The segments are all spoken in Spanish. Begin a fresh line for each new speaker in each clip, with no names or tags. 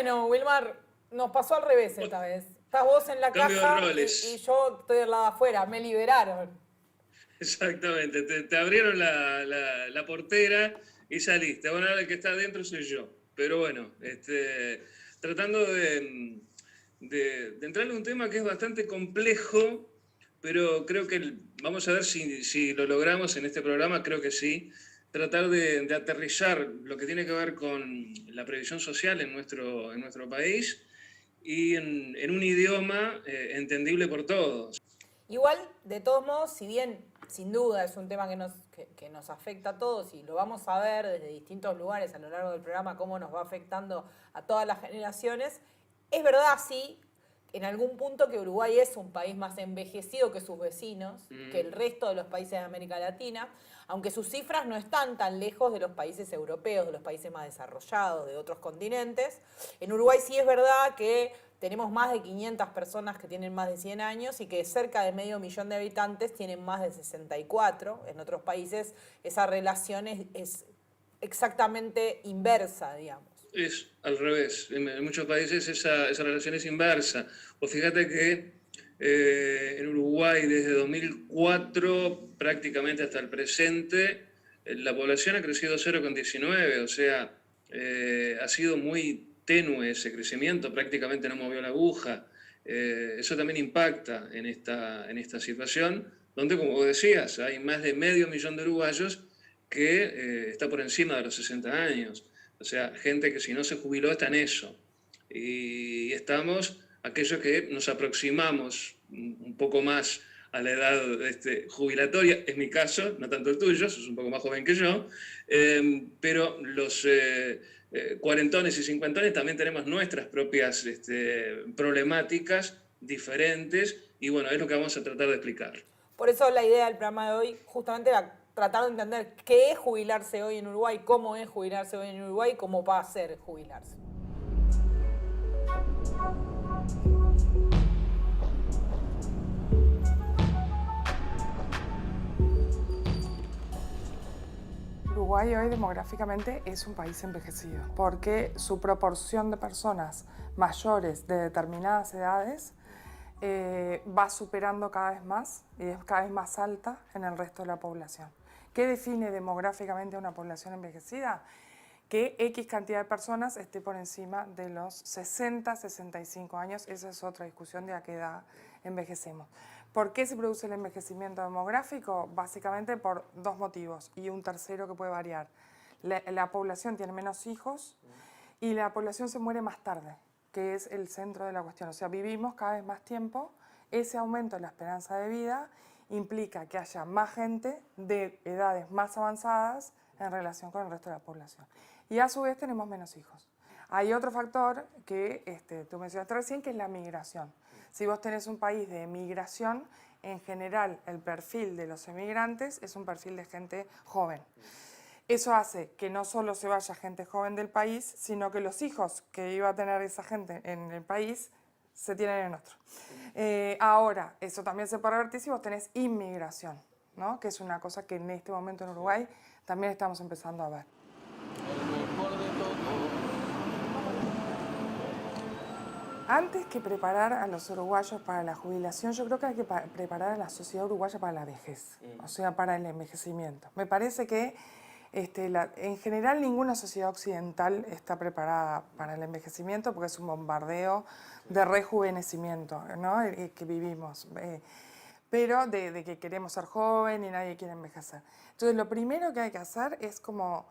Bueno, Wilmar, nos pasó al revés esta vez. Estás vos en la
Cambio de
caja y
roles.
yo estoy del lado afuera. Me liberaron.
Exactamente. Te abrieron la portera y saliste. Bueno, ahora el que está adentro soy yo. Pero bueno, tratando de entrar en un tema que es bastante complejo, pero creo que vamos a ver si lo logramos en este programa, creo que sí. Tratar de aterrizar lo que tiene que ver con la previsión social en nuestro país y en un idioma entendible por todos.
Igual, de todos modos, si bien sin duda es un tema que nos afecta a todos y lo vamos a ver desde distintos lugares a lo largo del programa, cómo nos va afectando a todas las generaciones, es verdad, sí, en algún punto que Uruguay es un país más envejecido que sus vecinos, que el resto de los países de América Latina, aunque sus cifras no están tan lejos de los países europeos, de los países más desarrollados, de otros continentes. En Uruguay sí es verdad que tenemos más de 500 personas que tienen más de 100 años y que cerca de medio millón de habitantes tienen más de 64. En otros países esa relación es exactamente inversa, digamos.
Es al revés. En muchos países esa relación es inversa. O fíjate que en Uruguay desde 2004 prácticamente hasta el presente la población ha crecido 0,19, o sea, ha sido muy tenue ese crecimiento, prácticamente no movió la aguja. Eso también impacta en esta situación, donde, como vos decías, hay más de medio millón de uruguayos que está por encima de los 60 años. O sea, gente que si no se jubiló está en eso. Y estamos aquellos que nos aproximamos un poco más a la edad jubilatoria, es mi caso, no tanto el tuyo, sos un poco más joven que yo, pero los cuarentones y cincuentones también tenemos nuestras propias problemáticas diferentes y bueno, es lo que vamos a tratar de explicar.
Por eso la idea del programa de hoy justamente era tratar de entender qué es jubilarse hoy en Uruguay, cómo es jubilarse hoy en Uruguay, cómo va a ser jubilarse.
Uruguay hoy demográficamente es un país envejecido porque su proporción de personas mayores de determinadas edades va superando cada vez más y es cada vez más alta en el resto de la población. ¿Qué define demográficamente a una población envejecida? Que X cantidad de personas esté por encima de los 60, 65 años. Esa es otra discusión de a qué edad envejecemos. ¿Por qué se produce el envejecimiento demográfico? Básicamente por dos motivos y un tercero que puede variar. La población tiene menos hijos y la población se muere más tarde, que es el centro de la cuestión. O sea, vivimos cada vez más tiempo. Ese aumento en la esperanza de vida implica que haya más gente de edades más avanzadas en relación con el resto de la población. Y a su vez tenemos menos hijos. Hay otro factor que tú mencionaste recién, que es la migración. Si vos tenés un país de migración, en general el perfil de los emigrantes es un perfil de gente joven. Eso hace que no solo se vaya gente joven del país, sino que los hijos que iba a tener esa gente en el país se tienen en otro. Ahora, eso también se puede revertir si vos tenés inmigración, ¿no? Que es una cosa que en este momento en Uruguay también estamos empezando a ver. Antes que preparar a los uruguayos para la jubilación, yo creo que hay que preparar a la sociedad uruguaya para la vejez, o sea, para el envejecimiento. Me parece que en general ninguna sociedad occidental está preparada para el envejecimiento porque es un bombardeo de rejuvenecimiento, ¿no? Que vivimos. Pero de que queremos ser joven y nadie quiere envejecer. Entonces, lo primero que hay que hacer es como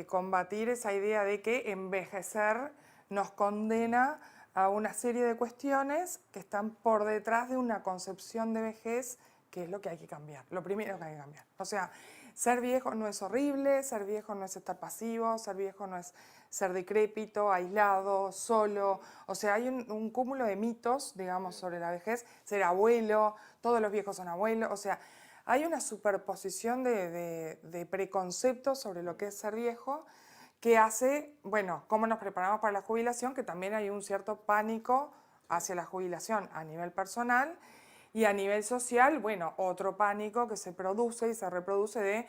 combatir esa idea de que envejecer nos condena a una serie de cuestiones que están por detrás de una concepción de vejez que es lo que hay que cambiar, lo primero que hay que cambiar. O sea, ser viejo no es horrible, ser viejo no es estar pasivo, ser viejo no es ser decrépito, aislado, solo. O sea, hay un cúmulo de mitos, digamos, sobre la vejez. Ser abuelo, todos los viejos son abuelos. O sea, hay una superposición de preconceptos sobre lo que es ser viejo que hace, bueno, cómo nos preparamos para la jubilación, que también hay un cierto pánico hacia la jubilación a nivel personal y a nivel social, bueno, otro pánico que se produce y se reproduce de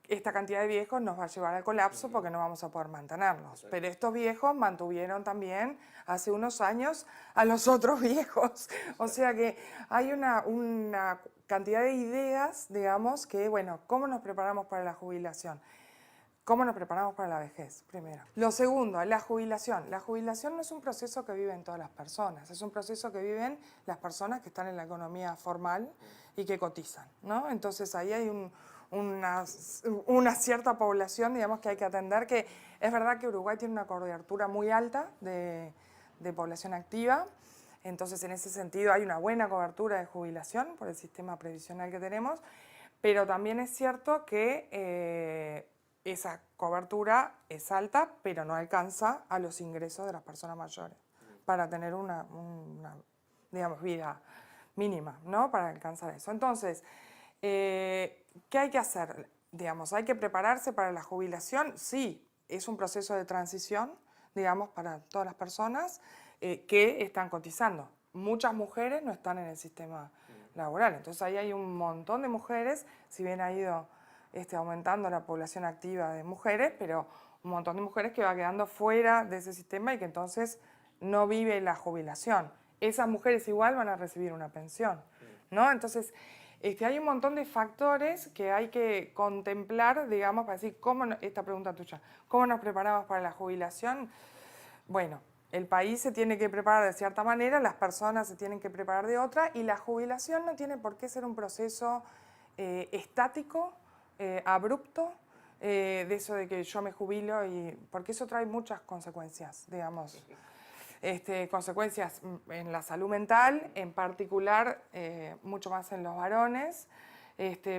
esta cantidad de viejos nos va a llevar al colapso porque no vamos a poder mantenerlos. Pero estos viejos mantuvieron también hace unos años a los otros viejos. O sea que hay una cantidad de ideas, digamos, que, bueno, ¿cómo nos preparamos para la jubilación? ¿Cómo nos preparamos para la vejez, primero? Lo segundo, la jubilación. La jubilación no es un proceso que viven todas las personas, es un proceso que viven las personas que están en la economía formal y que cotizan, ¿no? Entonces ahí hay una cierta población, digamos, que hay que atender, que es verdad que Uruguay tiene una cobertura muy alta de población activa, entonces en ese sentido hay una buena cobertura de jubilación por el sistema previsional que tenemos, pero también es cierto que esa cobertura es alta, pero no alcanza a los ingresos de las personas mayores para tener una digamos, vida mínima, ¿no? Para alcanzar eso. Entonces, ¿qué hay que hacer? Digamos, ¿hay que prepararse para la jubilación? Sí, es un proceso de transición, digamos, para todas las personas que están cotizando. Muchas mujeres no están en el sistema laboral, entonces ahí hay un montón de mujeres, si bien ha ido aumentando la población activa de mujeres, pero un montón de mujeres que va quedando fuera de ese sistema y que entonces no vive la jubilación. Esas mujeres igual van a recibir una pensión, ¿no? Entonces, hay un montón de factores que hay que contemplar, digamos, para decir, esta pregunta tuya, ¿cómo nos preparamos para la jubilación? Bueno, el país se tiene que preparar de cierta manera, las personas se tienen que preparar de otra, y la jubilación no tiene por qué ser un proceso estático, abrupto, de eso de que yo me jubilo, porque eso trae muchas consecuencias, digamos. Consecuencias en la salud mental, en particular, mucho más en los varones,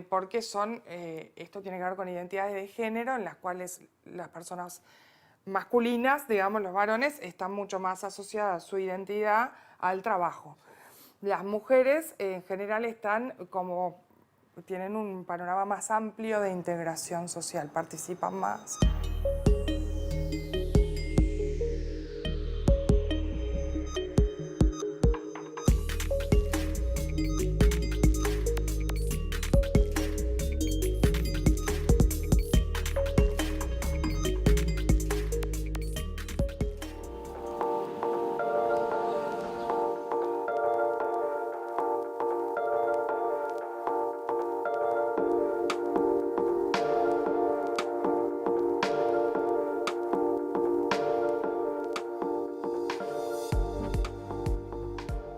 porque esto tiene que ver con identidades de género en las cuales las personas masculinas, digamos, los varones, están mucho más asociadas su identidad al trabajo. Las mujeres en general tienen un panorama más amplio de integración social, participan más.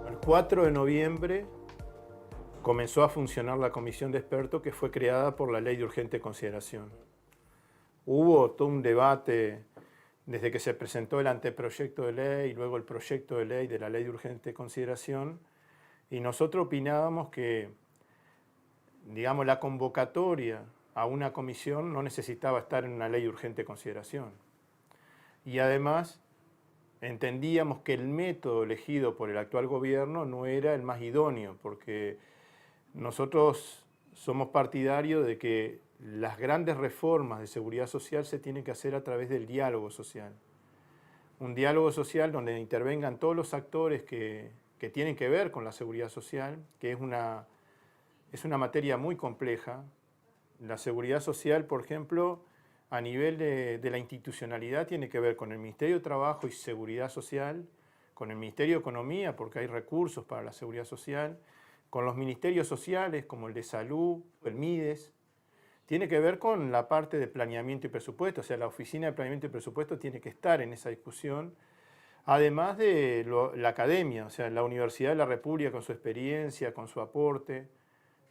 El 4 de noviembre comenzó a funcionar la comisión de expertos que fue creada por la Ley de Urgente Consideración. Hubo todo un debate desde que se presentó el anteproyecto de ley y luego el proyecto de ley de la Ley de Urgente Consideración, y nosotros opinábamos que, digamos, la convocatoria a una comisión no necesitaba estar en una Ley de Urgente Consideración. Y además entendíamos que el método elegido por el actual gobierno no era el más idóneo, porque nosotros somos partidarios de que las grandes reformas de seguridad social se tienen que hacer a través del diálogo social. Un diálogo social donde intervengan todos los actores que tienen que ver con la seguridad social, que es una materia muy compleja. La seguridad social, por ejemplo, a nivel de la institucionalidad tiene que ver con el Ministerio de Trabajo y Seguridad Social, con el Ministerio de Economía, porque hay recursos para la seguridad social, con los ministerios sociales como el de Salud, el MIDES. Tiene que ver con la parte de planeamiento y presupuesto, o sea, la Oficina de Planeamiento y Presupuesto tiene que estar en esa discusión, además de la academia, o sea, la Universidad de la República con su experiencia, con su aporte,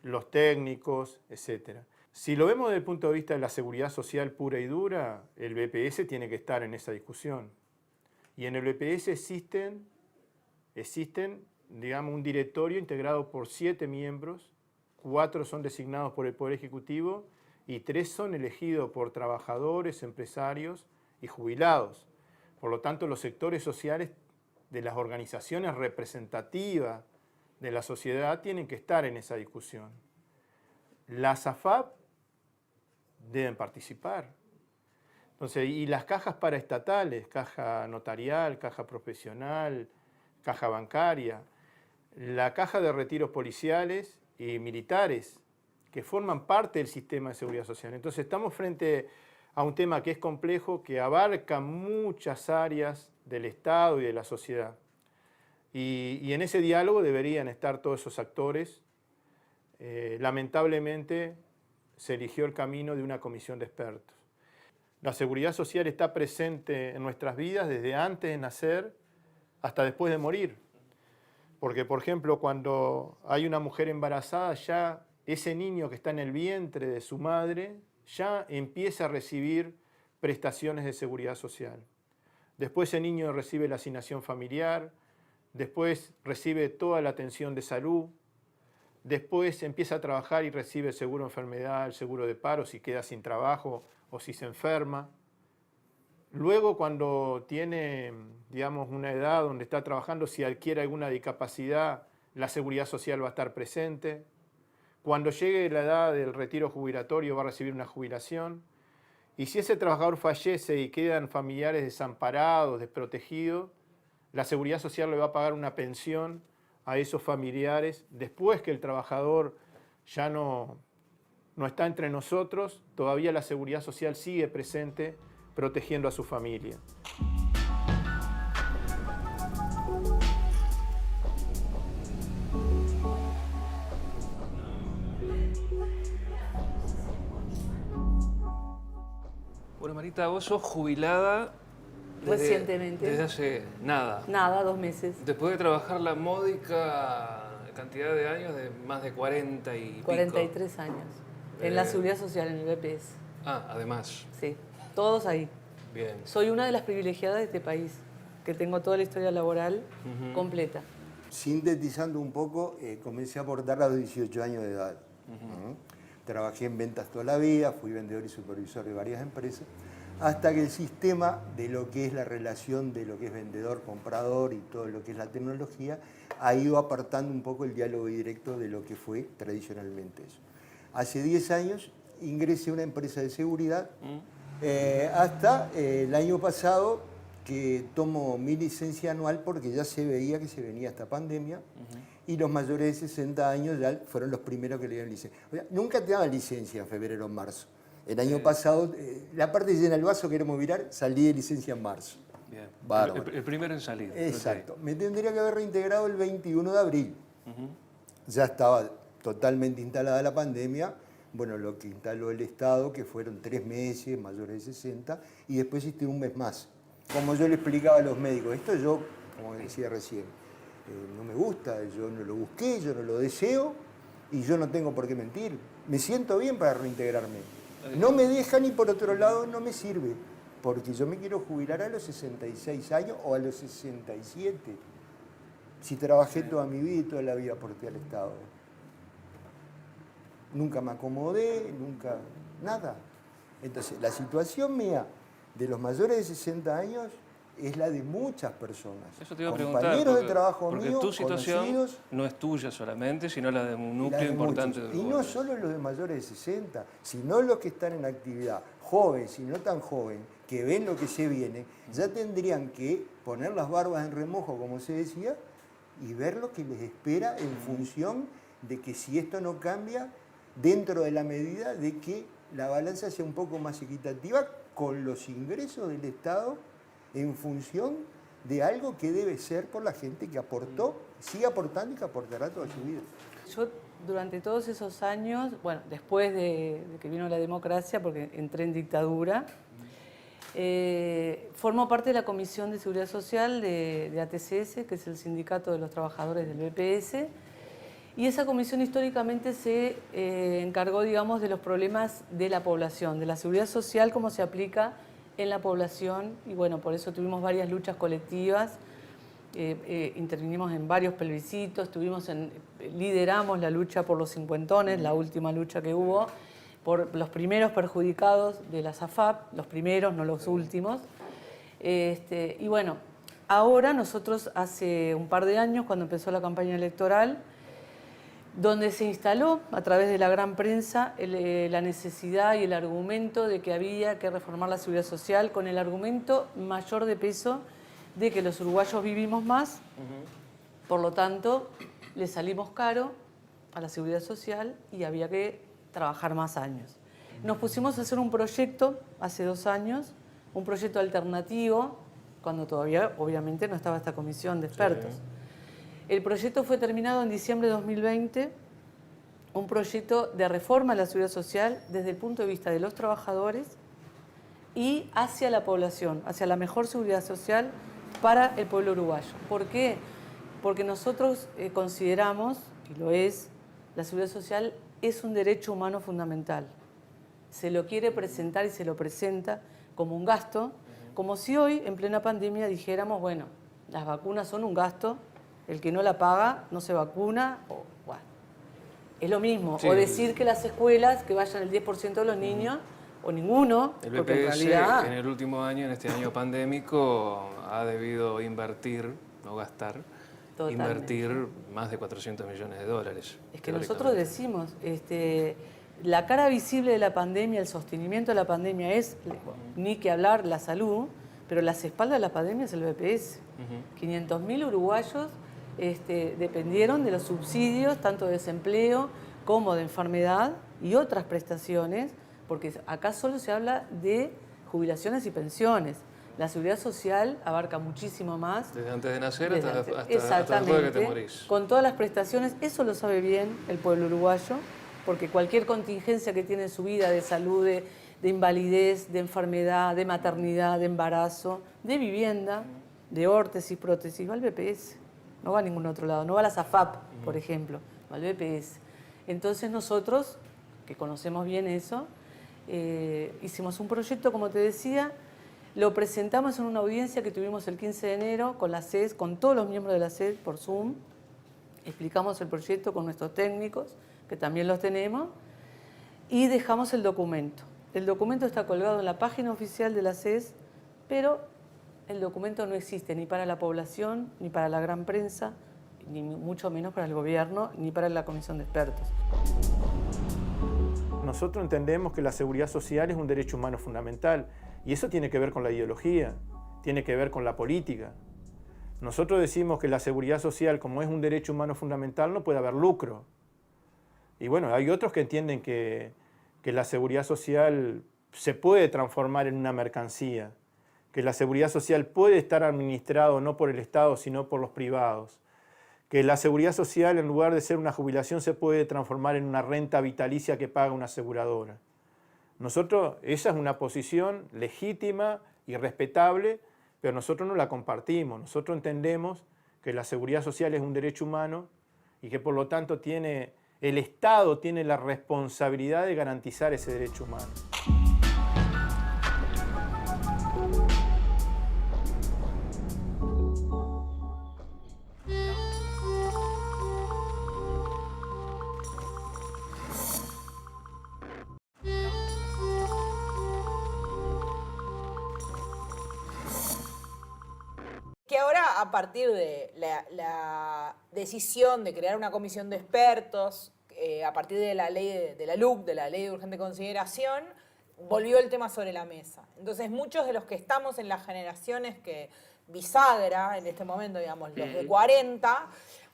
los técnicos, etcétera. Si lo vemos desde el punto de vista de la seguridad social pura y dura, el BPS tiene que estar en esa discusión. Y en el BPS existen, digamos, un directorio integrado por 7 miembros, 4 son designados por el Poder Ejecutivo y 3 son elegidos por trabajadores, empresarios y jubilados. Por lo tanto, los sectores sociales de las organizaciones representativas de la sociedad tienen que estar en esa discusión. Las AFAP deben participar. Entonces, y las cajas paraestatales, caja notarial, caja profesional, caja bancaria, la caja de retiros policiales y militares, que forman parte del sistema de seguridad social. Entonces estamos frente a un tema que es complejo, que abarca muchas áreas del Estado y de la sociedad. Y en ese diálogo deberían estar todos esos actores. Lamentablemente se eligió el camino de una comisión de expertos. La seguridad social está presente en nuestras vidas desde antes de nacer hasta después de morir. Porque, por ejemplo, cuando hay una mujer embarazada, ya ese niño que está en el vientre de su madre ya empieza a recibir prestaciones de seguridad social. Después ese niño recibe la asignación familiar, después recibe toda la atención de salud, después empieza a trabajar y recibe el seguro de enfermedad, el seguro de paro si queda sin trabajo o si se enferma. Luego, cuando tiene, digamos, una edad donde está trabajando, si adquiere alguna discapacidad, la seguridad social va a estar presente. Cuando llegue la edad del retiro jubilatorio va a recibir una jubilación. Y si ese trabajador fallece y quedan familiares desamparados, desprotegidos, la seguridad social le va a pagar una pensión a esos familiares. Después que el trabajador ya no está entre nosotros, todavía la seguridad social sigue presente protegiendo a su familia.
Bueno, Marita, vos sos jubilada
Recientemente.
desde hace nada.
Nada, 2 meses.
Después de trabajar la módica cantidad de años, de más de 40 y pico.
43 años. En la Seguridad Social, en el BPS.
Ah, además.
Sí, todos ahí.
Bien.
Soy una de las privilegiadas de este país, que tengo toda la historia laboral completa.
Sintetizando un poco, comencé a aportar a los 18 años de edad. Trabajé en ventas toda la vida, fui vendedor y supervisor de varias empresas, hasta que el sistema de lo que es la relación de lo que es vendedor-comprador y todo lo que es la tecnología ha ido apartando un poco el diálogo directo de lo que fue tradicionalmente eso. Hace 10 años ingresé a una empresa de seguridad, hasta el año pasado que tomo mi licencia anual porque ya se veía que se venía esta pandemia y los mayores de 60 años ya fueron los primeros que le dieron licencia. O sea, nunca te daban licencia en febrero o marzo. El año pasado, la parte llena del vaso queremos virar, salí de licencia en marzo.
Bien.
Bárbaro.
El primero en salir.
Exacto. Me tendría que haber reintegrado el 21 de abril. Ya estaba totalmente instalada la pandemia. Bueno, lo que instaló el Estado, que fueron 3 meses, mayores de 60, y después hiciste un mes más. Como yo le explicaba a los médicos, esto yo, como decía recién, no me gusta, yo no lo busqué, yo no lo deseo, y yo no tengo por qué mentir. Me siento bien para reintegrarme. No me dejan y por otro lado no me sirve, porque yo me quiero jubilar a los 66 años o a los 67. Si trabajé toda mi vida y toda la vida aporté al Estado. Nunca me acomodé, nunca, nada. Entonces, la situación mía de los mayores de 60 años es la de muchas personas.
Eso te iba a preguntar.
Compañeros de trabajo
porque
míos,
tu situación
conocidos,
no es tuya solamente, sino la de un
la
núcleo
de
importante
muchos.
del
Y no
pueblo.
solo los de mayores de 60, sino los que están en actividad, jóvenes y no tan jóvenes, que ven lo que se viene, ya tendrían que poner las barbas en remojo, como se decía, y ver lo que les espera en función de que si esto no cambia, dentro de la medida de que la balanza sea un poco más equitativa con los ingresos del Estado en función de algo que debe ser por la gente que aportó, sigue aportando y que aportará toda su vida.
Yo durante todos esos años, bueno, después de que vino la democracia, porque entré en dictadura, formo parte de la Comisión de Seguridad Social de ATCS, que es el Sindicato de los Trabajadores del BPS, y esa comisión históricamente se encargó, digamos, de los problemas de la población, de la seguridad social, cómo se aplica en la población, y bueno, por eso tuvimos varias luchas colectivas, intervinimos en varios plebiscitos, lideramos la lucha por los cincuentones, la última lucha que hubo, por los primeros perjudicados de la SAFAP, los primeros, no los últimos. Y bueno, ahora nosotros hace un par de años, cuando empezó la campaña electoral, donde se instaló a través de la gran prensa la necesidad y el argumento de que había que reformar la seguridad social, con el argumento mayor de peso de que los uruguayos vivimos más, por lo tanto le salimos caro a la seguridad social y había que trabajar más años. Nos pusimos a hacer un proyecto hace 2 años, un proyecto alternativo, cuando todavía obviamente no estaba esta comisión de expertos. El proyecto fue terminado en diciembre de 2020, un proyecto de reforma a la seguridad social desde el punto de vista de los trabajadores y hacia la población, hacia la mejor seguridad social para el pueblo uruguayo. ¿Por qué? Porque nosotros consideramos, y lo es, la seguridad social es un derecho humano fundamental. Se lo quiere presentar y se lo presenta como un gasto, como si hoy, en plena pandemia, dijéramos, bueno, las vacunas son un gasto, el que no la paga no se vacuna, o bueno, es lo mismo.
Sí.
O decir que las escuelas, que vayan el 10% de los niños, o ninguno,
El
porque en
BPS
realidad...
en el último año, en este año pandémico, ha debido invertir, no gastar,
Totalmente.
invertir más de 400 millones de dólares.
Es que nosotros decimos, la cara visible de la pandemia, el sostenimiento de la pandemia es, ni que hablar, la salud, pero las espaldas de la pandemia es el BPS. 500.000 uruguayos dependieron de los subsidios, tanto de desempleo como de enfermedad y otras prestaciones, porque acá solo se habla de jubilaciones y pensiones. La seguridad social abarca muchísimo más.
Desde antes de nacer
Desde
hasta
antes-
después de que te morís.
Con todas las prestaciones, eso lo sabe bien el pueblo uruguayo, porque cualquier contingencia que tiene en su vida de salud, de invalidez, de enfermedad, de maternidad, de embarazo, de vivienda, de órtesis, prótesis, va al BPS. No va a ningún otro lado, no va a la SAFAP, por ejemplo, va al BPS. Entonces nosotros, que conocemos bien eso, hicimos un proyecto, como te decía, lo presentamos en una audiencia que tuvimos el 15 de enero con la SED, con todos los miembros de la SED por Zoom. Explicamos el proyecto con nuestros técnicos, que también los tenemos, y dejamos el documento. El documento está colgado en la página oficial de la SES, pero el documento no existe ni para la población, ni para la gran prensa, ni mucho menos para el gobierno, ni para la comisión de expertos.
Nosotros entendemos que la seguridad social es un derecho humano fundamental y eso tiene que ver con la ideología, tiene que ver con la política. Nosotros decimos que la seguridad social, como es un derecho humano fundamental, no puede haber lucro. Y bueno, hay otros que entienden que la seguridad social se puede transformar en una mercancía, que la seguridad social puede estar administrado no por el Estado, sino por los privados, que la seguridad social, en lugar de ser una jubilación, se puede transformar en una renta vitalicia que paga una aseguradora. Nosotros, esa es una posición legítima y respetable, pero nosotros no la compartimos. Nosotros entendemos que la seguridad social es un derecho humano y que por lo tanto el Estado tiene la responsabilidad de garantizar ese derecho humano.
Que ahora, a partir de la decisión de crear una comisión de expertos, a partir de la ley de la LUC, de la ley de urgente consideración, volvió el tema sobre la mesa. Entonces, muchos de los que estamos en las generaciones que bisagra en este momento, digamos, los de 40,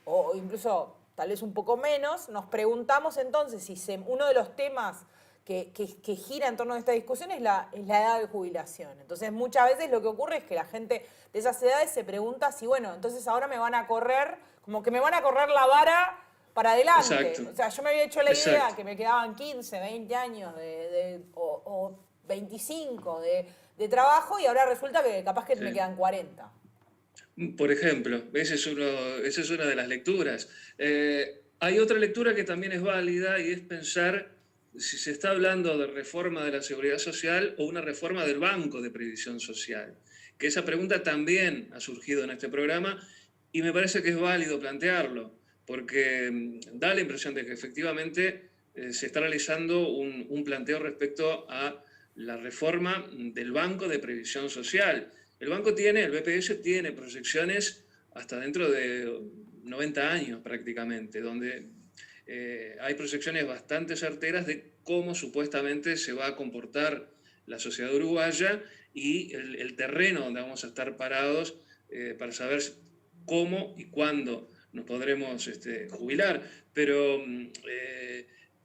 o incluso tal vez un poco menos, nos preguntamos entonces si uno de los temas que gira en torno a esta discusión es la edad de jubilación. Entonces, muchas veces lo que ocurre es que la gente de esas edades se pregunta si, bueno, entonces ahora me van a correr, como que me van a correr la vara para adelante.
Exacto.
O sea, yo me había hecho la idea
Exacto.
que me quedaban 15, 20 años o 25 de trabajo y ahora resulta que capaz que me quedan 40.
Por ejemplo, esa es una de las lecturas. Hay otra lectura que también es válida y es pensar si se está hablando de reforma de la seguridad social o una reforma del Banco de Previsión Social. Que esa pregunta también ha surgido en este programa y me parece que es válido plantearlo, porque da la impresión de que efectivamente se está realizando un planteo respecto a la reforma del Banco de Previsión Social. El BPS tiene proyecciones hasta dentro de 90 años prácticamente, donde hay proyecciones bastante certeras de cómo supuestamente se va a comportar la sociedad uruguaya y el terreno donde vamos a estar parados para saber cómo y cuándo nos podremos jubilar. Pero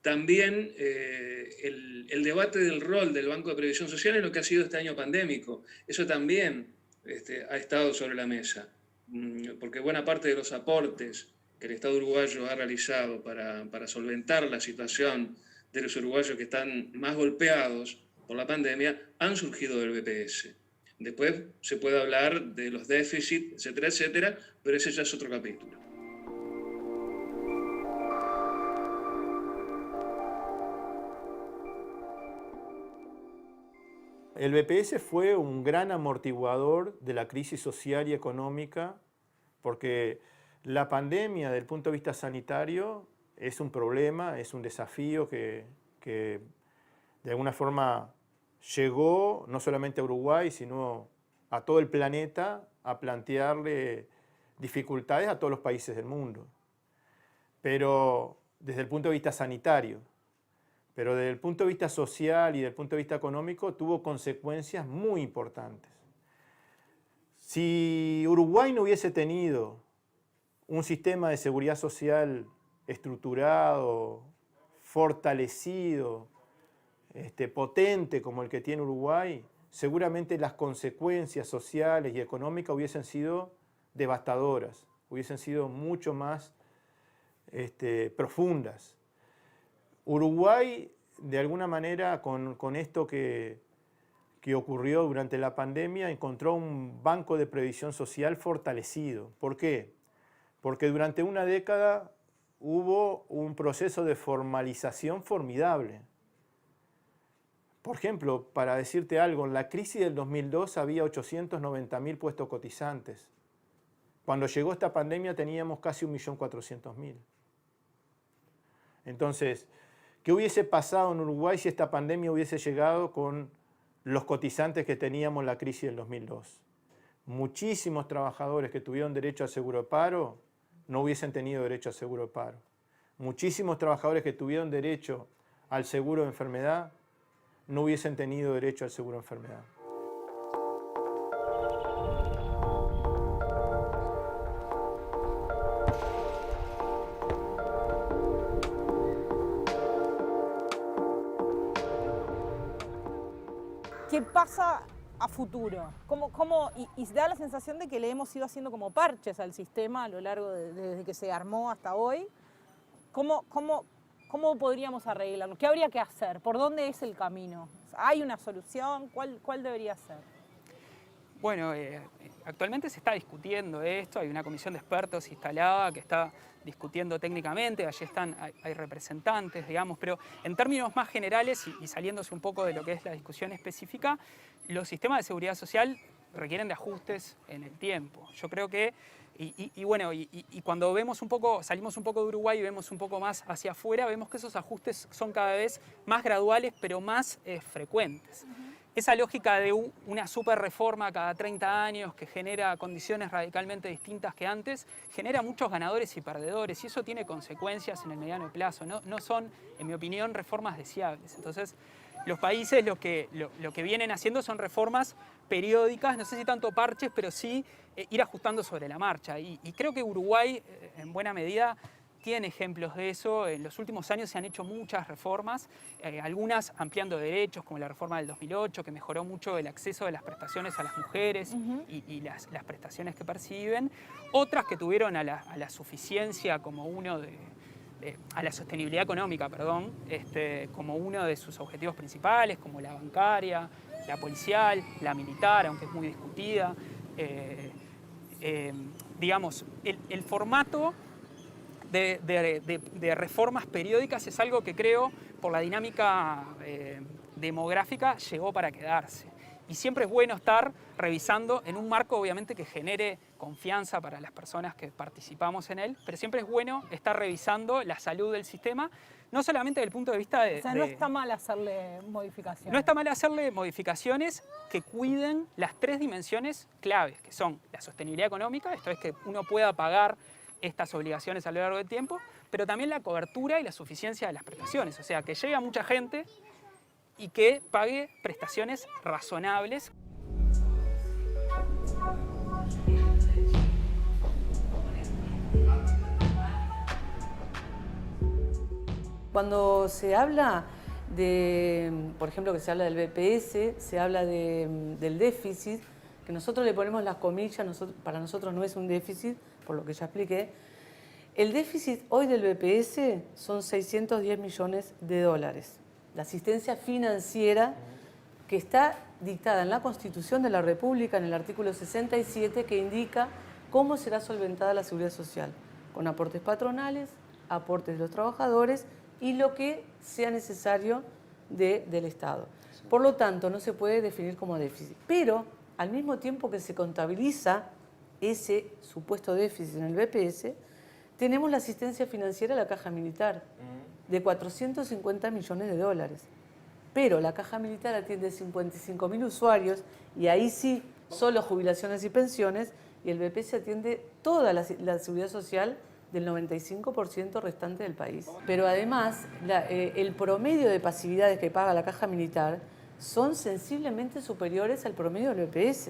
también el debate del rol del Banco de Previsión Social en lo que ha sido este año pandémico. Eso también ha estado sobre la mesa, porque buena parte de los aportes que el Estado uruguayo ha realizado para solventar la situación de los uruguayos que están más golpeados por la pandemia han surgido del BPS. Después se puede hablar de los déficits, etcétera, etcétera, pero ese ya es otro capítulo.
El BPS fue un gran amortiguador de la crisis social y económica, porque la pandemia, desde el punto de vista sanitario, es un problema, es un desafío que de alguna forma llegó no solamente a Uruguay, sino a todo el planeta a plantearle dificultades a todos los países del mundo. Pero desde el punto de vista sanitario. Pero desde el punto de vista social y desde el punto de vista económico tuvo consecuencias muy importantes. Si Uruguay no hubiese tenido un sistema de seguridad social estructurado, fortalecido, potente como el que tiene Uruguay, seguramente las consecuencias sociales y económicas hubiesen sido devastadoras, hubiesen sido mucho más profundas. Uruguay, de alguna manera, con esto que ocurrió durante la pandemia, encontró un banco de previsión social fortalecido. ¿Por qué? Porque durante una década hubo un proceso de formalización formidable. Por ejemplo, para decirte algo, en la crisis del 2002 había 890.000 puestos cotizantes. Cuando llegó esta pandemia teníamos casi 1.400.000. Entonces, ¿qué hubiese pasado en Uruguay si esta pandemia hubiese llegado con los cotizantes que teníamos en la crisis del 2002? Muchísimos trabajadores que tuvieron derecho al seguro de paro no hubiesen tenido derecho al seguro de paro. Muchísimos trabajadores que tuvieron derecho al seguro de enfermedad no hubiesen tenido derecho al seguro de enfermedad.
¿Qué pasa a futuro? Y da la sensación de que le hemos ido haciendo como parches al sistema a lo largo desde que se armó hasta hoy. ¿Cómo podríamos arreglarlo? ¿Qué habría que hacer? ¿Por dónde es el camino? ¿Hay una solución? ¿Cuál debería ser?
Bueno, actualmente se está discutiendo esto, hay una comisión de expertos instalada que está discutiendo técnicamente, allí hay representantes, digamos, pero en términos más generales y saliéndose un poco de lo que es la discusión específica, los sistemas de seguridad social requieren de ajustes en el tiempo. Yo creo que, y cuando vemos salimos un poco de Uruguay y vemos un poco más hacia afuera, vemos que esos ajustes son cada vez más graduales, pero más frecuentes. Esa lógica de una super reforma cada 30 años que genera condiciones radicalmente distintas que antes, genera muchos ganadores y perdedores y eso tiene consecuencias en el mediano plazo. No son, en mi opinión, reformas deseables. Entonces, los países lo que vienen haciendo son reformas periódicas, no sé si tanto parches, pero sí ir ajustando sobre la marcha. Y creo que Uruguay, en buena medida, tiene ejemplos de eso. En los últimos años se han hecho muchas reformas, algunas ampliando derechos, como la reforma del 2008, que mejoró mucho el acceso de las prestaciones a las mujeres y las prestaciones que perciben. Otras que tuvieron a la suficiencia como a la sostenibilidad económica, perdón, como uno de sus objetivos principales, como la bancaria, la policial, la militar, aunque es muy discutida. Digamos, el formato de reformas periódicas es algo que creo, por la dinámica demográfica, llegó para quedarse. Y siempre es bueno estar revisando en un marco, obviamente, que genere confianza para las personas que participamos en él, pero siempre es bueno estar revisando la salud del sistema, no solamente desde el punto de vista de...
O sea, no está mal hacerle modificaciones.
No está mal hacerle modificaciones que cuiden las tres dimensiones claves, que son la sostenibilidad económica, esto es que uno pueda pagar estas obligaciones a lo largo del tiempo, pero también la cobertura y la suficiencia de las prestaciones, o sea, que llegue a mucha gente y que pague prestaciones razonables.
Cuando se habla de, por ejemplo, que se habla del BPS, se habla del déficit, que nosotros le ponemos las comillas, para nosotros no es un déficit, por lo que ya expliqué. El déficit hoy del BPS son 610 millones de dólares. La asistencia financiera que está dictada en la Constitución de la República, en el artículo 67, que indica cómo será solventada la seguridad social, con aportes patronales, aportes de los trabajadores y lo que sea necesario del Estado. Por lo tanto, no se puede definir como déficit. Pero, al mismo tiempo que se contabiliza ese supuesto déficit en el BPS, tenemos la asistencia financiera a la Caja Militar, de 450 millones de dólares. Pero la Caja Militar atiende 55.000 usuarios y ahí sí, solo jubilaciones y pensiones, y el BPS atiende toda la seguridad social del 95% restante del país. Pero además, el promedio de pasividades que paga la Caja Militar son sensiblemente superiores al promedio del BPS.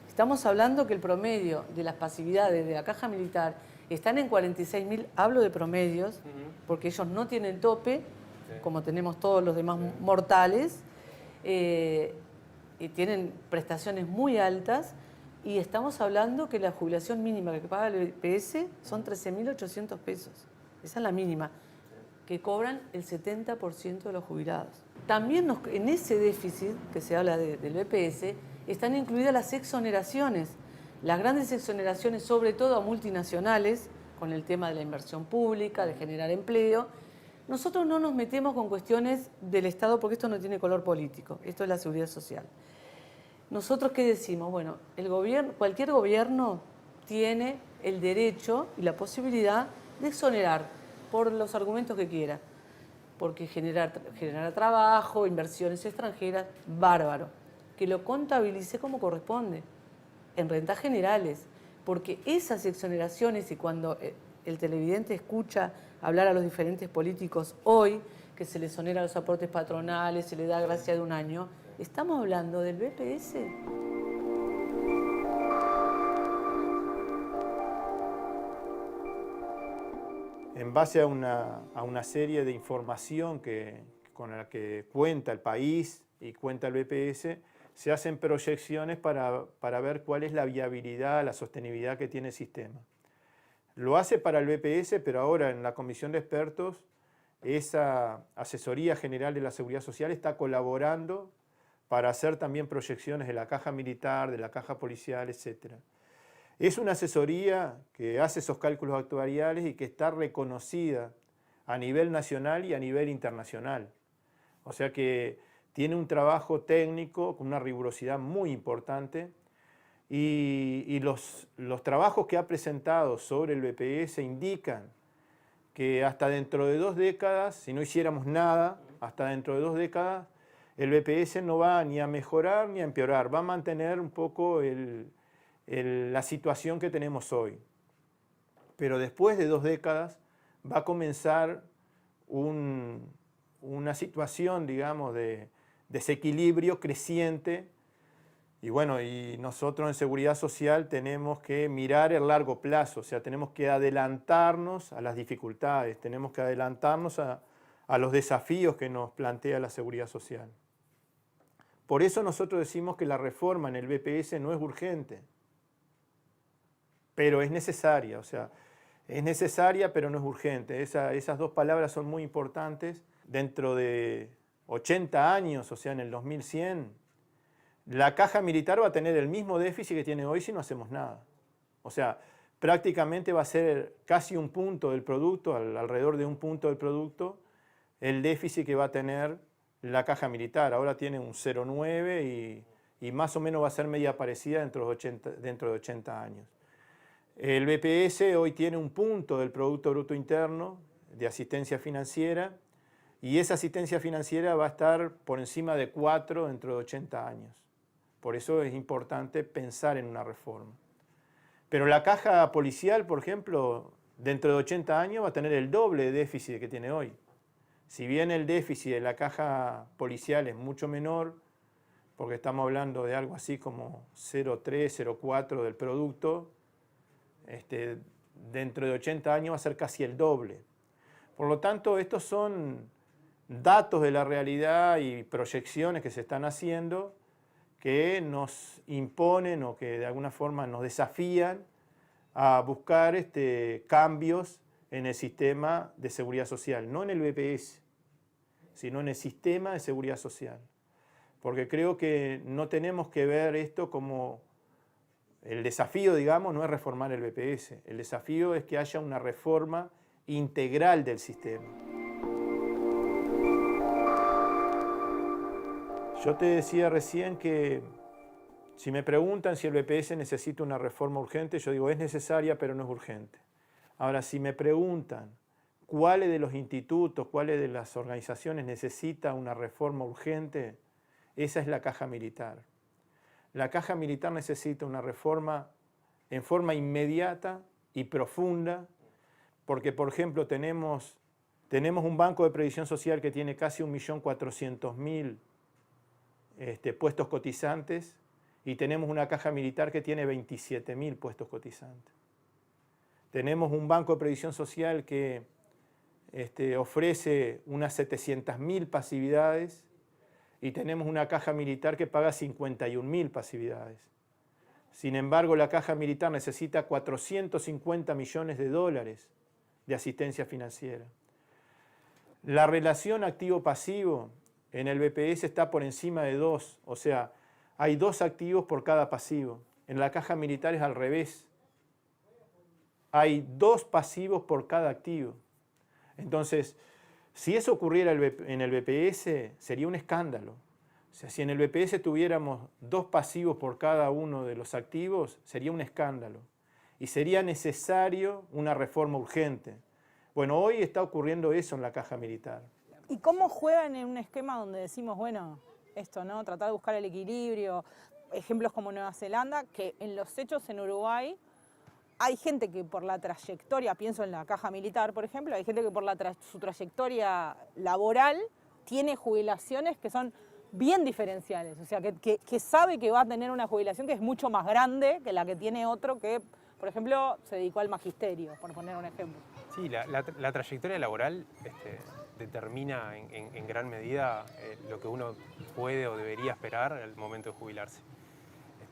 Estamos hablando que el promedio de las pasividades de la Caja Militar están en 46.000, hablo de promedios, porque ellos no tienen tope, como tenemos todos los demás mortales, y tienen prestaciones muy altas, y estamos hablando que la jubilación mínima que paga el BPS son 13.800 pesos. Esa es la mínima, que cobran el 70% de los jubilados. También en ese déficit que se habla del BPS están incluidas las exoneraciones, las grandes exoneraciones, sobre todo a multinacionales, con el tema de la inversión pública, de generar empleo. Nosotros no nos metemos con cuestiones del Estado porque esto no tiene color político, esto es la seguridad social. ¿Nosotros qué decimos? Bueno, cualquier gobierno tiene el derecho y la posibilidad de exonerar por los argumentos que quiera, porque generar trabajo, inversiones extranjeras, bárbaro, que lo contabilice como corresponde, en rentas generales, porque esas exoneraciones, y cuando el televidente escucha hablar a los diferentes políticos hoy, que se les exonera los aportes patronales, se le da gracia de un año, estamos hablando del BPS.
En base a una serie de información con la que cuenta el país y cuenta el BPS, se hacen proyecciones para ver cuál es la viabilidad, la sostenibilidad que tiene el sistema. Lo hace para el BPS, pero ahora en la comisión de expertos, esa Asesoría General de la Seguridad Social está colaborando para hacer también proyecciones de la Caja Militar, de la Caja Policial, etc. Es una asesoría que hace esos cálculos actuariales y que está reconocida a nivel nacional y a nivel internacional. O sea que tiene un trabajo técnico con una rigurosidad muy importante y los trabajos que ha presentado sobre el BPS indican que hasta dentro de 2 décadas, si no hiciéramos nada, hasta dentro de 2 décadas, el BPS no va ni a mejorar ni a empeorar, va a mantener un poco la situación que tenemos hoy. Pero después de 2 décadas va a comenzar una situación, digamos, de desequilibrio creciente. Y bueno, y nosotros en Seguridad Social tenemos que mirar el largo plazo, o sea, tenemos que adelantarnos a las dificultades, tenemos que adelantarnos a los desafíos que nos plantea la Seguridad Social. Por eso nosotros decimos que la reforma en el BPS no es urgente, pero es necesaria, o sea, es necesaria pero no es urgente. Esas 2 palabras son muy importantes. Dentro de 80 años, o sea, en el 2100, la Caja Militar va a tener el mismo déficit que tiene hoy si no hacemos nada. O sea, prácticamente va a ser casi 1 punto del producto, alrededor de 1 punto del producto, el déficit que va a tener la Caja Militar. Ahora tiene un 0,9 y más o menos va a ser media parecida dentro de 80 años. El BPS hoy tiene 1 punto del Producto Bruto Interno de asistencia financiera y esa asistencia financiera va a estar por encima de 4 dentro de 80 años. Por eso es importante pensar en una reforma. Pero la Caja Policial, por ejemplo, dentro de 80 años va a tener el doble de déficit que tiene hoy. Si bien el déficit de la Caja Policial es mucho menor, porque estamos hablando de algo así como 0,3, 0,4 del producto, dentro de 80 años va a ser casi el doble. Por lo tanto, estos son datos de la realidad y proyecciones que se están haciendo que nos imponen o que de alguna forma nos desafían a buscar cambios en el sistema de seguridad social, no en el BPS, sino en el sistema de seguridad social. Porque creo que no tenemos que ver esto como el desafío, digamos, no es reformar el BPS, el desafío es que haya una reforma integral del sistema. Yo te decía recién que si me preguntan si el BPS necesita una reforma urgente, yo digo es necesaria pero no es urgente. Ahora, si me preguntan cuáles de los institutos, cuáles de las organizaciones necesita una reforma urgente, esa es la Caja Militar. La Caja Militar necesita una reforma en forma inmediata y profunda, porque, por ejemplo, tenemos un banco de previsión social que tiene casi 1.400.000 puestos cotizantes y tenemos una Caja Militar que tiene 27.000 puestos cotizantes. Tenemos un banco de previsión social que ofrece unas 700.000 pasividades y tenemos una Caja Militar que paga 51.000 pasividades. Sin embargo, la Caja Militar necesita 450 millones de dólares de asistencia financiera. La relación activo-pasivo en el BPS está por encima de 2, o sea, hay 2 activos por cada pasivo. En la Caja Militar es al revés. Hay 2 pasivos por cada activo. Entonces, si eso ocurriera en el BPS, sería un escándalo. O sea, si en el BPS tuviéramos 2 pasivos por cada uno de los activos, sería un escándalo. Y sería necesario una reforma urgente. Bueno, hoy está ocurriendo eso en la Caja Militar.
¿Y cómo juegan en un esquema donde decimos, bueno, esto, ¿no? Tratar de buscar el equilibrio? Ejemplos como Nueva Zelanda, que en los hechos en Uruguay hay gente que por la trayectoria, pienso en la Caja Militar, por ejemplo, hay gente que por su trayectoria laboral tiene jubilaciones que son bien diferenciales. O sea, que sabe que va a tener una jubilación que es mucho más grande que la que tiene otro que, por ejemplo, se dedicó al magisterio, por poner un ejemplo.
Sí, la trayectoria laboral determina en gran medida lo que uno puede o debería esperar al momento de jubilarse.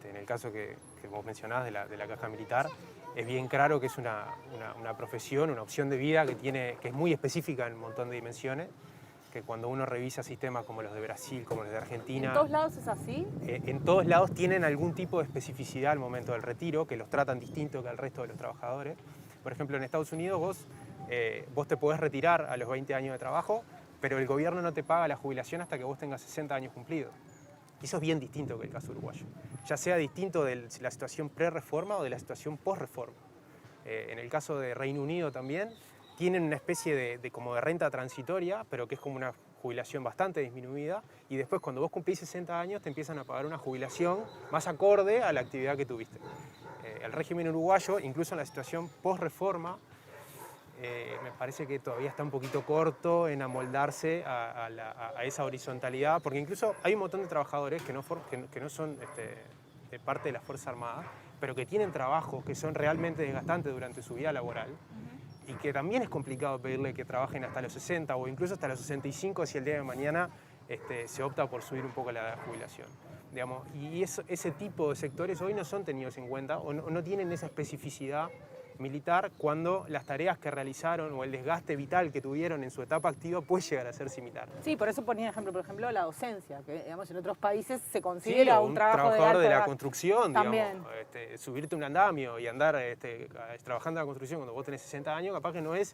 En el caso que vos mencionás de la Caja Militar, es bien claro que es una profesión, una opción de vida que es muy específica en un montón de dimensiones, que cuando uno revisa sistemas como los de Brasil, como los de Argentina...
¿En todos lados es así?
En todos lados tienen algún tipo de especificidad al momento del retiro, que los tratan distinto que al resto de los trabajadores. Por ejemplo, en Estados Unidos vos te podés retirar a los 20 años de trabajo, pero el gobierno no te paga la jubilación hasta que vos tengas 60 años cumplidos. Y eso es bien distinto que el caso uruguayo. Ya sea distinto de la situación pre-reforma o de la situación post-reforma. En el caso de Reino Unido también, tienen una especie de renta transitoria, pero que es como una jubilación bastante disminuida, y después cuando vos cumplís 60 años te empiezan a pagar una jubilación más acorde a la actividad que tuviste. El régimen uruguayo, incluso en la situación post-reforma, me parece que todavía está un poquito corto en amoldarse a esa horizontalidad, porque incluso hay un montón de trabajadores que no son de parte de las Fuerzas Armadas, pero que tienen trabajos que son realmente desgastantes durante su vida laboral, y que también es complicado pedirle que trabajen hasta los 60 o incluso hasta los 65 si el día de mañana se opta por subir un poco la edad de jubilación. Digamos, y ese tipo de sectores hoy no son tenidos en cuenta o no tienen esa especificidad militar cuando las tareas que realizaron o el desgaste vital que tuvieron en su etapa activa puede llegar a ser similar.
Sí, por eso ponía ejemplo, por ejemplo, la docencia, que digamos, en otros países se considera un trabajo
de la construcción,
también.
Digamos, subirte un andamio y andar trabajando en la construcción cuando vos tenés 60 años, capaz que no es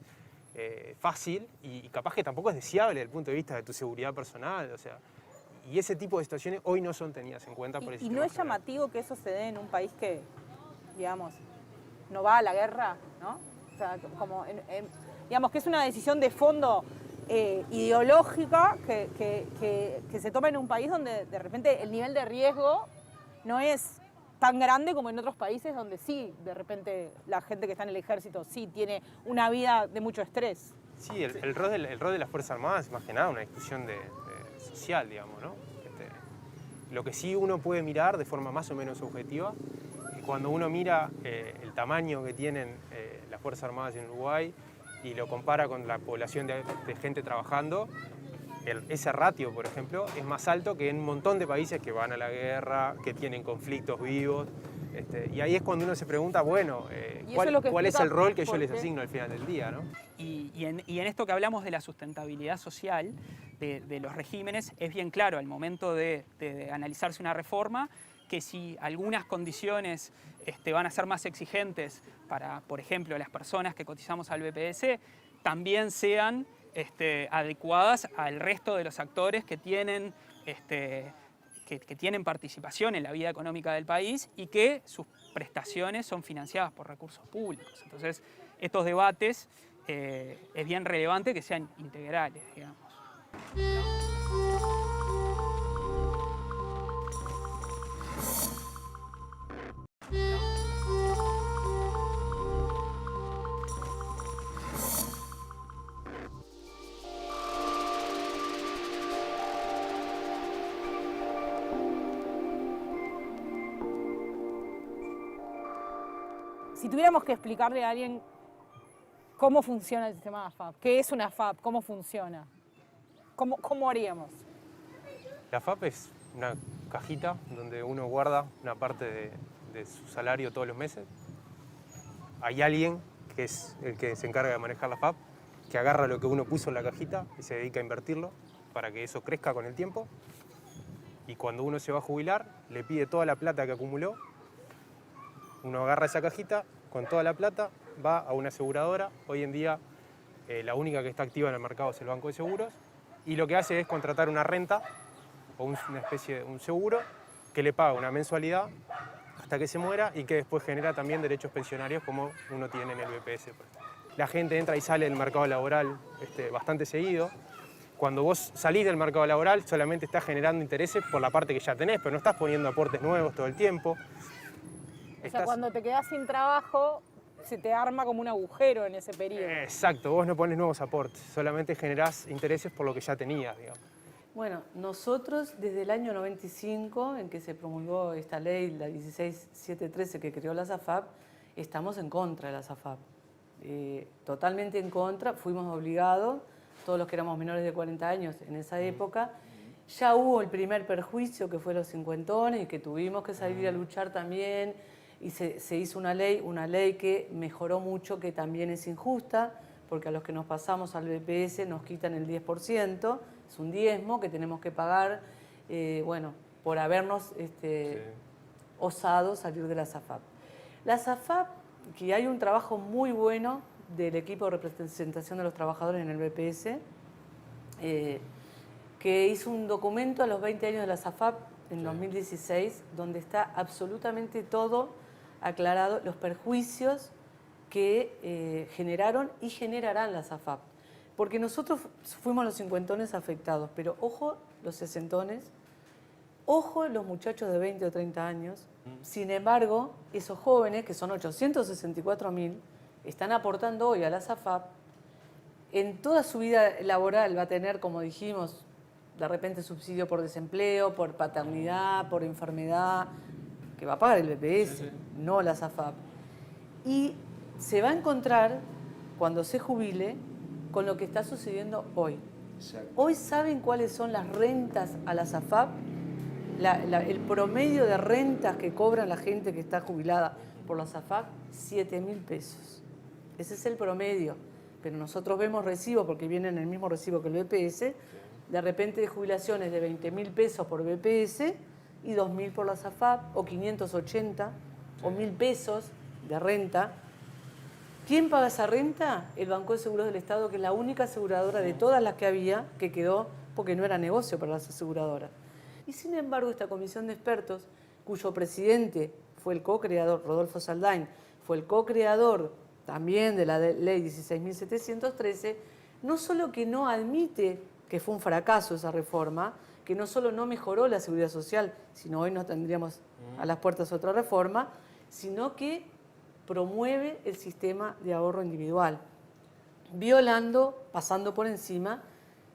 fácil y capaz que tampoco es deseable desde el punto de vista de tu seguridad personal, o sea, y ese tipo de situaciones hoy no son tenidas en cuenta por el sistema
¿Y no es
general.
llamativo que eso se dé en un país que, digamos, no va a la guerra, ¿no? O sea, digamos que es una decisión de fondo ideológica que se toma en un país donde de repente el nivel de riesgo no es tan grande como en otros países donde sí, de repente la gente que está en el ejército sí tiene una vida de mucho estrés.
Sí, el rol de las Fuerzas Armadas es más que nada una discusión social, digamos, ¿no? Lo que sí uno puede mirar de forma más o menos objetiva, cuando uno mira el tamaño que tienen las Fuerzas Armadas en Uruguay y lo compara con la población de gente trabajando, ese ratio, por ejemplo, es más alto que en un montón de países que van a la guerra, que tienen conflictos vivos. Y ahí es cuando uno se pregunta, bueno, ¿cuál es el rol que yo les asigno al final del día, ¿no?
Y en esto que hablamos de la sustentabilidad social de los regímenes, es bien claro al momento de analizarse una reforma que si algunas condiciones van a ser más exigentes para, por ejemplo, las personas que cotizamos al BPS, también sean adecuadas al resto de los actores que tienen, que tienen participación en la vida económica del país y que sus prestaciones son financiadas por recursos públicos. Entonces, estos debates es bien relevante que sean integrales, digamos.
Si tuviéramos que explicarle a alguien cómo funciona el sistema de AFAP, qué es una AFAP, cómo funciona, ¿cómo haríamos?
La AFAP es una cajita donde uno guarda una parte de su salario todos los meses. Hay alguien que es el que se encarga de manejar la AFAP, que agarra lo que uno puso en la cajita y se dedica a invertirlo para que eso crezca con el tiempo. Y cuando uno se va a jubilar, le pide toda la plata que acumuló. Uno agarra esa cajita con toda la plata, va a una aseguradora. Hoy en día la única que está activa en el mercado es el Banco de Seguros. Y lo que hace es contratar una renta o una especie de un seguro que le paga una mensualidad hasta que se muera y que después genera también derechos pensionarios como uno tiene en el BPS. La gente entra y sale del mercado laboral bastante seguido. Cuando vos salís del mercado laboral solamente estás generando intereses por la parte que ya tenés, pero no estás poniendo aportes nuevos todo el tiempo.
O sea, cuando te quedás sin trabajo, se te arma como un agujero en ese periodo.
Exacto, vos no pones nuevos aportes, solamente generás intereses por lo que ya tenías, digamos.
Bueno, nosotros desde el año 95, en que se promulgó esta ley, la 16713 que creó la SAFAP, estamos en contra de la SAFAP. Totalmente en contra, fuimos obligados, todos los que éramos menores de 40 años en esa época. Ya hubo el primer perjuicio, que fue los cincuentones, y que tuvimos que salir a luchar también. Y se hizo una ley que mejoró mucho, que también es injusta, porque a los que nos pasamos al BPS nos quitan el 10%, es un diezmo que tenemos que pagar, bueno, por habernos osado salir de la SAFAP. La SAFAP, que hay un trabajo muy bueno del equipo de representación de los trabajadores en el BPS, que hizo un documento a los 20 años de la SAFAP en 2016, donde está absolutamente todo aclarado, los perjuicios que generaron y generarán la SAFAP. Porque nosotros fuimos los cincuentones afectados, pero ojo los sesentones, ojo los muchachos de 20 o 30 años. Sin embargo, esos jóvenes, que son 864.000, están aportando hoy a la SAFAP. En toda su vida laboral va a tener, como dijimos, de repente subsidio por desempleo, por paternidad, por enfermedad, que va a pagar el BPS, no la SAFAP. Y se va a encontrar, cuando se jubile, con lo que está sucediendo hoy. Exacto. Hoy saben cuáles son las rentas a la SAFAP, el promedio de rentas que cobra la gente que está jubilada por la SAFAP, 7.000 pesos. Ese es el promedio. Pero nosotros vemos recibos, porque vienen en el mismo recibo que el BPS, de repente de jubilaciones de 20.000 pesos por BPS y 2.000 por la SAFAP, o 580, o 1.000 pesos de renta. ¿Quién paga esa renta? El Banco de Seguros del Estado, que es la única aseguradora de todas las que había, que quedó porque no era negocio para las aseguradoras. Y sin embargo, esta comisión de expertos, cuyo presidente fue el co-creador, Rodolfo Saldain, fue el co-creador también de la ley 16.713, no solo que no admite que fue un fracaso esa reforma, que no solo no mejoró la seguridad social, sino hoy no tendríamos a las puertas otra reforma, sino que promueve el sistema de ahorro individual, violando, pasando por encima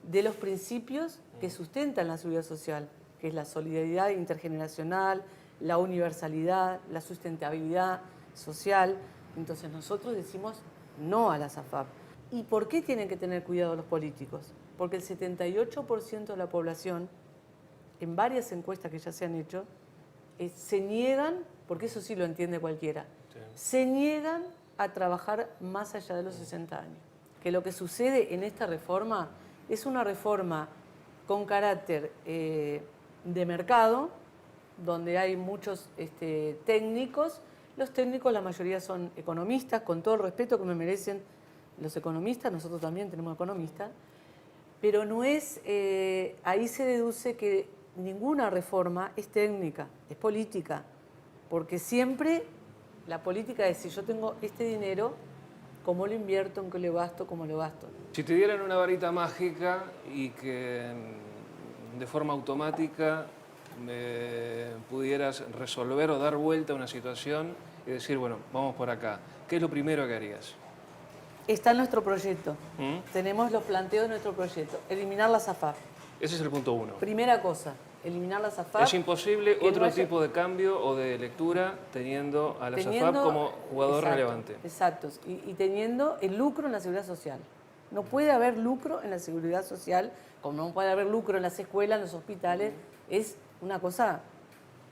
de los principios que sustentan la seguridad social, que es la solidaridad intergeneracional, la universalidad, la sustentabilidad social. Entonces nosotros decimos no a la SAFAP. ¿Y por qué tienen que tener cuidado los políticos? Porque el 78% de la población, en varias encuestas que ya se han hecho, se niegan, porque eso sí lo entiende cualquiera, se niegan a trabajar más allá de los 60 años. Que lo que sucede en esta reforma es una reforma con carácter de mercado, donde hay muchos técnicos. Los técnicos, la mayoría son economistas, con todo el respeto que me merecen los economistas, nosotros también tenemos economistas, pero no es, ahí se deduce que ninguna reforma es técnica, es política, porque siempre la política es, si yo tengo este dinero, ¿cómo lo invierto? ¿En qué lo gasto? ¿Cómo lo gasto?
Si te dieran una varita mágica y que de forma automática pudieras resolver o dar vuelta a una situación y decir, bueno, vamos por acá, ¿qué es lo primero que harías?
Está en nuestro proyecto. Tenemos los planteos de nuestro proyecto. Eliminar la SAFAP.
Ese es el punto 1.
Primera cosa, eliminar la SAFAP.
Es imposible otro
no haya...
tipo de cambio o de lectura teniendo a la SAFAP como jugador relevante.
Exacto. Y teniendo el lucro en la seguridad social. No puede haber lucro en la seguridad social, como no puede haber lucro en las escuelas, en los hospitales. Es una cosa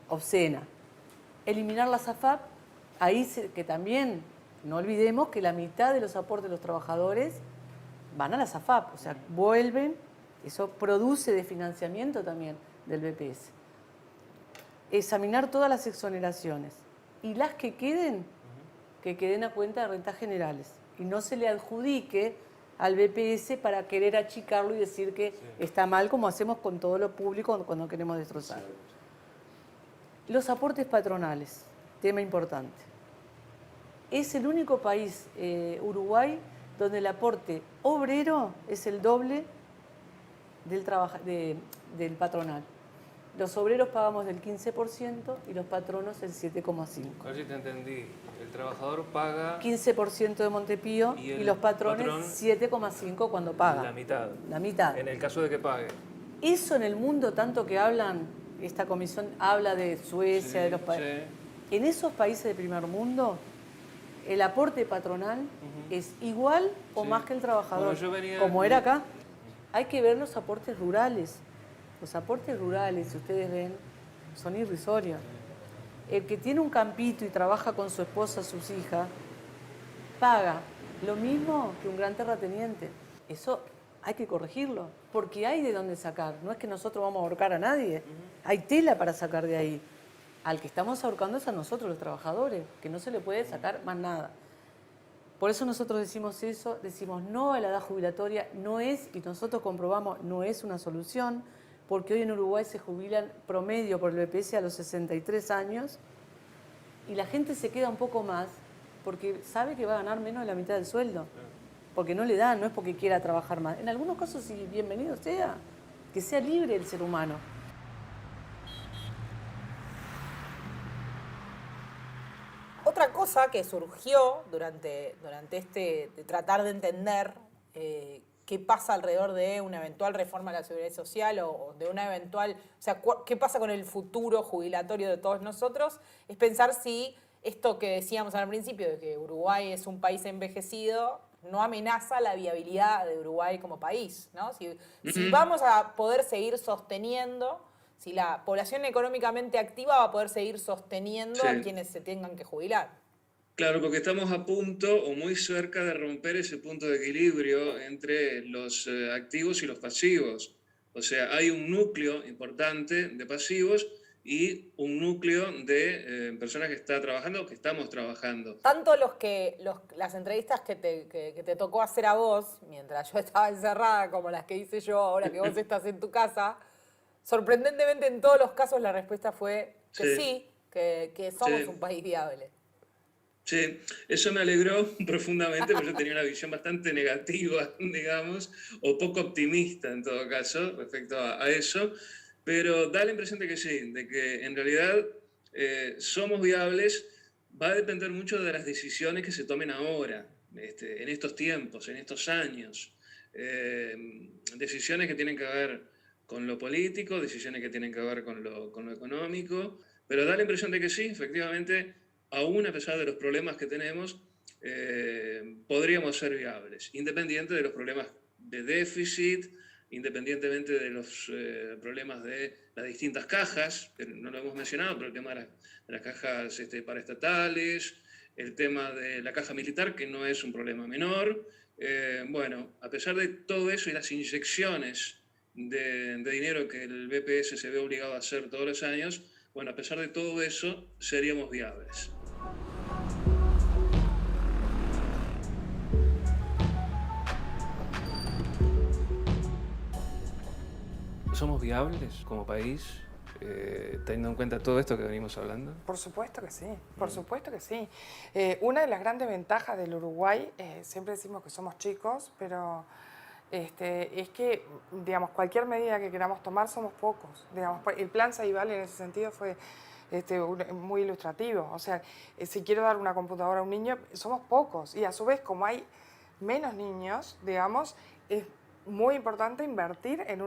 obscena. Eliminar la SAFAP, ahí que también... No olvidemos que la mitad de los aportes de los trabajadores van a la SAFAP, o sea, vuelven, eso produce de financiamiento también del BPS. Examinar todas las exoneraciones y las que queden a cuenta de rentas generales y no se le adjudique al BPS para querer achicarlo y decir que está mal, como hacemos con todo lo público cuando queremos destrozar. Los aportes patronales, tema importante. Es el único país, Uruguay, donde el aporte obrero es el doble del patronal. Los obreros pagamos del 15% y los patronos el 7,5%.
A ver si te entendí. El trabajador paga...
15% de Montepío y los patrones 7,5% cuando pagan.
La mitad.
La mitad.
En el caso de que pague.
Eso en el mundo, tanto que hablan, esta comisión habla de Suecia, de los países. En esos países de primer mundo... El aporte patronal es igual o más que el trabajador, como era acá. Hay que ver los aportes rurales. Los aportes rurales, si ustedes ven, son irrisorios. El que tiene un campito y trabaja con su esposa, sus hijas, paga lo mismo que un gran terrateniente. Eso hay que corregirlo, porque hay de dónde sacar. No es que nosotros vamos a ahorcar a nadie. Hay tela para sacar de ahí. Al que estamos ahorcando es a nosotros, los trabajadores, que no se le puede sacar más nada. Por eso nosotros decimos eso, decimos no a la edad jubilatoria, no es, y nosotros comprobamos, no es una solución, porque hoy en Uruguay se jubilan promedio por el BPS a los 63 años, y la gente se queda un poco más, porque sabe que va a ganar menos de la mitad del sueldo, porque no le dan, no es porque quiera trabajar más. En algunos casos, sí, bienvenido sea, que sea libre el ser humano.
Otra cosa que surgió durante de tratar de entender qué pasa alrededor de una eventual reforma de la seguridad social o de una eventual, o sea, qué pasa con el futuro jubilatorio de todos nosotros, es pensar si esto que decíamos al principio, de que Uruguay es un país envejecido, no amenaza la viabilidad de Uruguay como país, ¿no? Si vamos a poder seguir sosteniendo... Si la población económicamente activa va a poder seguir sosteniendo a quienes se tengan que jubilar.
Claro, porque estamos a punto o muy cerca de romper ese punto de equilibrio entre los activos y los pasivos. O sea, hay un núcleo importante de pasivos y un núcleo de personas que está trabajando o que estamos trabajando.
Tanto las entrevistas que te tocó hacer a vos, mientras yo estaba encerrada, como las que hice yo ahora que vos estás en tu casa, sorprendentemente en todos los casos la respuesta fue que que somos un país viable.
Sí, eso me alegró profundamente porque yo tenía una visión bastante negativa, digamos, o poco optimista en todo caso respecto a eso, pero da la impresión de que sí, de que en realidad somos viables. Va a depender mucho de las decisiones que se tomen ahora, en estos tiempos, en estos años. Decisiones que tienen que ver con lo político, decisiones que tienen que ver con lo económico, pero da la impresión de que sí, efectivamente, aún a pesar de los problemas que tenemos, podríamos ser viables, independiente de los problemas de déficit, independientemente de los problemas de las distintas cajas, que no lo hemos mencionado, pero el tema de las cajas paraestatales, el tema de la caja militar, que no es un problema menor. Bueno, a pesar de todo eso y las inyecciones de dinero que el BPS se ve obligado a hacer todos los años, bueno, a pesar de todo eso, seríamos viables.
¿Somos viables como país, teniendo en cuenta todo esto que venimos hablando?
Por supuesto que sí, por supuesto que sí. Una de las grandes ventajas del Uruguay, siempre decimos que somos chicos, pero es que, digamos, cualquier medida que queramos tomar somos pocos. Digamos, el plan Ceibal en ese sentido fue muy ilustrativo. O sea, si quiero dar una computadora a un niño, somos pocos. Y a su vez, como hay menos niños, digamos, es muy importante invertir en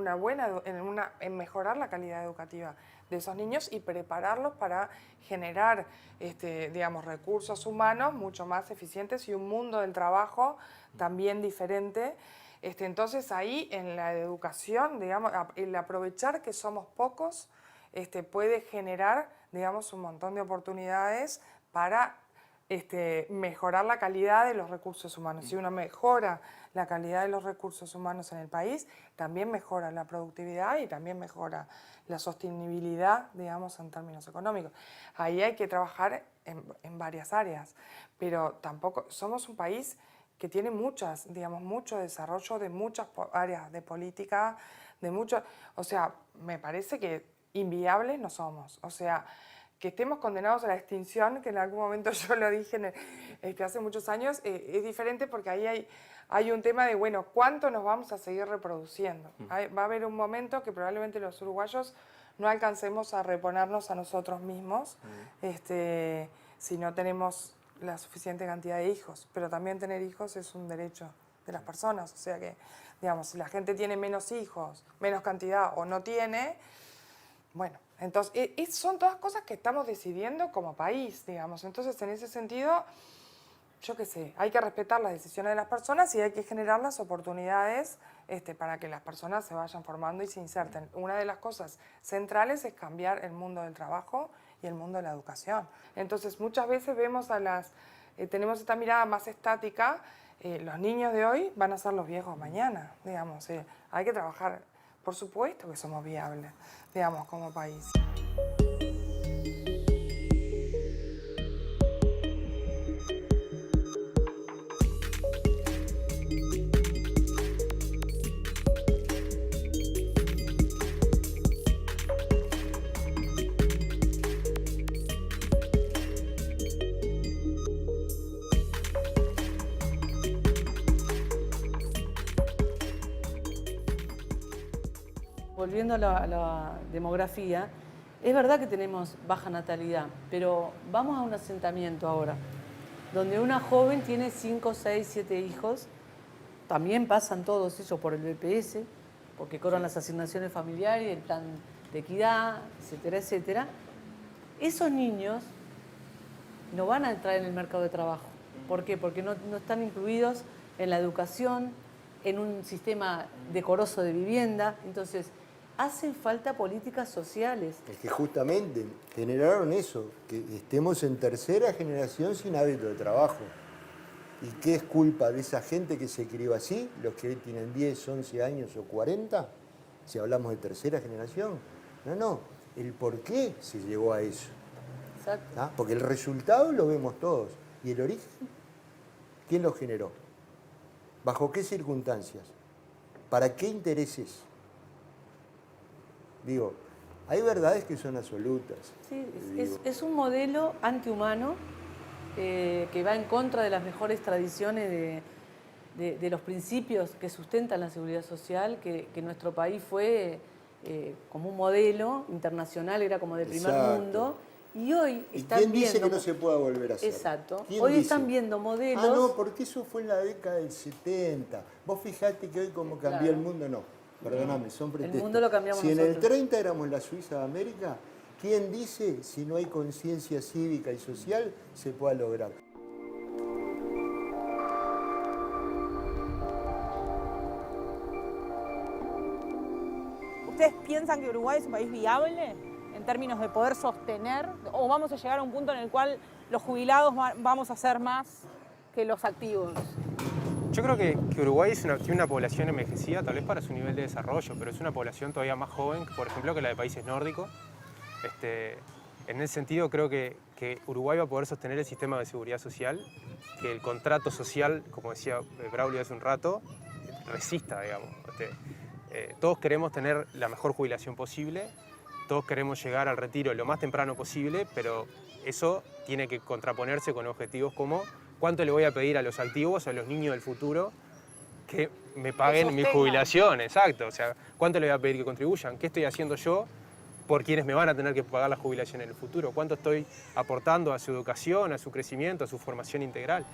en mejorar la calidad educativa de esos niños y prepararlos para generar, digamos, recursos humanos mucho más eficientes y un mundo del trabajo también diferente. Entonces ahí en la educación, digamos, el aprovechar que somos pocos puede generar, digamos, un montón de oportunidades para mejorar la calidad de los recursos humanos. Si uno mejora la calidad de los recursos humanos en el país, también mejora la productividad y también mejora la sostenibilidad, digamos, en términos económicos. Ahí hay que trabajar en varias áreas, pero tampoco somos un país que tiene mucho desarrollo de muchas áreas de política, o sea, me parece que inviables no somos. O sea, que estemos condenados a la extinción, que en algún momento yo lo dije hace muchos años, es diferente porque ahí hay un tema de, bueno, ¿cuánto nos vamos a seguir reproduciendo? Va a haber un momento que probablemente los uruguayos no alcancemos a reponernos a nosotros mismos si no tenemos la suficiente cantidad de hijos. Pero también tener hijos es un derecho de las personas. O sea que, digamos, si la gente tiene menos hijos, menos cantidad o no tiene, bueno, entonces son todas cosas que estamos decidiendo como país, digamos. Entonces, en ese sentido, yo qué sé, hay que respetar las decisiones de las personas y hay que generar las oportunidades para que las personas se vayan formando y se inserten. Una de las cosas centrales es cambiar el mundo del trabajo y el mundo de la educación. Entonces, muchas veces vemos tenemos esta mirada más estática. Los niños de hoy van a ser los viejos mañana, digamos. Hay que trabajar. Por supuesto que somos viables, digamos, como país.
Volviendo a la demografía, es verdad que tenemos baja natalidad, pero vamos a un asentamiento ahora, donde una joven tiene 5, 6, 7 hijos, también pasan todos ellos por el BPS, porque cobran las asignaciones familiares, el plan de equidad, etcétera, etcétera. Esos niños no van a entrar en el mercado de trabajo. ¿Por qué? Porque no están incluidos en la educación, en un sistema decoroso de vivienda. Entonces, hacen falta políticas sociales.
Es que justamente generaron eso, que estemos en tercera generación sin hábito de trabajo. ¿Y qué es culpa de esa gente que se crió así, los que hoy tienen 10, 11 años o 40, si hablamos de tercera generación? No, el por qué se llegó a eso.
Exacto.
¿Ah? Porque el resultado lo vemos todos. ¿Y el origen? ¿Quién lo generó? ¿Bajo qué circunstancias? ¿Para qué intereses? Digo, hay verdades que son absolutas.
Sí, es un modelo antihumano que va en contra de las mejores tradiciones de los principios que sustentan la seguridad social, que nuestro país fue como un modelo internacional, era como de primer mundo. Y hoy están
¿Quién
viendo...
dice que no se pueda volver a hacer?
Exacto.
Hoy
están viendo modelos...
Ah, no, porque eso fue en la década del 70. Vos fijate que hoy cómo cambió el mundo, no. Perdóname, son pretextos.
El mundo lo cambiamos
Si en
nosotros.
el 30 éramos la Suiza de América, ¿quién dice si no hay conciencia cívica y social se pueda lograr?
piensan que Uruguay es un país viable en términos de poder sostener, o vamos a llegar a un punto en el cual los jubilados vamos a ser más que los activos?
Yo creo que Uruguay tiene una población envejecida, tal vez para su nivel de desarrollo, pero es una población todavía más joven, por ejemplo, que la de países nórdicos. En ese sentido, creo que Uruguay va a poder sostener el sistema de seguridad social, que el contrato social, como decía Braulio hace un rato, resista, digamos. Todos queremos tener la mejor jubilación posible, todos queremos llegar al retiro lo más temprano posible, pero eso tiene que contraponerse con objetivos como cuánto le voy a pedir a los activos, a los niños del futuro, que me paguen mi jubilación, exacto. O sea, cuánto le voy a pedir que contribuyan, qué estoy haciendo yo por quienes me van a tener que pagar la jubilación en el futuro, cuánto estoy aportando a su educación, a su crecimiento, a su formación integral.